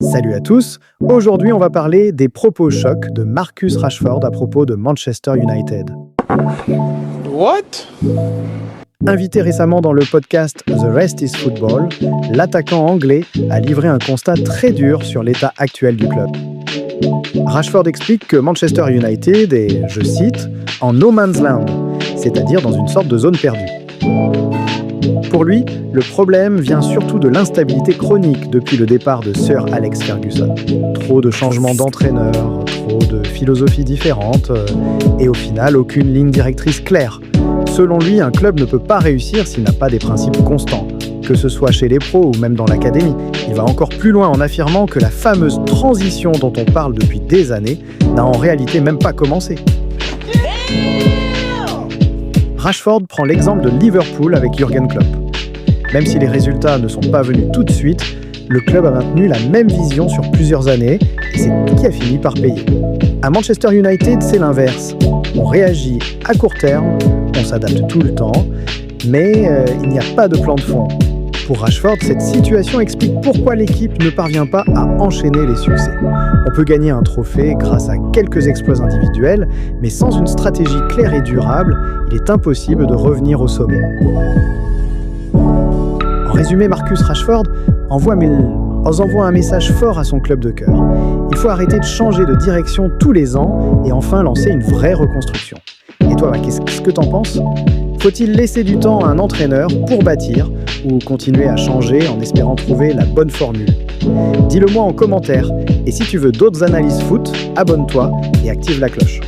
Salut à tous, aujourd'hui on va parler des propos chocs de Marcus Rashford à propos de Manchester United. What? Invité récemment dans le podcast The Rest is Football, l'attaquant anglais a livré un constat très dur sur l'état actuel du club. Rashford explique que Manchester United est, je cite, en no man's land, c'est-à-dire dans une sorte de zone perdue. Pour lui, le problème vient surtout de l'instabilité chronique depuis le départ de Sir Alex Ferguson. Trop de changements d'entraîneur, trop de philosophies différentes, et au final, aucune ligne directrice claire. Selon lui, un club ne peut pas réussir s'il n'a pas des principes constants, que ce soit chez les pros ou même dans l'académie. Il va encore plus loin en affirmant que la fameuse transition dont on parle depuis des années n'a en réalité même pas commencé. Rashford prend l'exemple de Liverpool avec Jürgen Klopp. Même si les résultats ne sont pas venus tout de suite, le club a maintenu la même vision sur plusieurs années et c'est ce qui a fini par payer. À Manchester United, c'est l'inverse. On réagit à court terme, on s'adapte tout le temps, mais il n'y a pas de plan de fond. Pour Rashford, cette situation explique pourquoi l'équipe ne parvient pas à enchaîner les succès. On peut gagner un trophée grâce à quelques exploits individuels, mais sans une stratégie claire et durable, il est impossible de revenir au sommet. En résumé, Marcus Rashford envoie un message fort à son club de cœur. Il faut arrêter de changer de direction tous les ans et enfin lancer une vraie reconstruction. Et toi, qu'est-ce que t'en penses ? Faut-il laisser du temps à un entraîneur pour bâtir ou continuer à changer en espérant trouver la bonne formule ? Dis-le-moi en commentaire. Et si tu veux d'autres analyses foot, abonne-toi et active la cloche.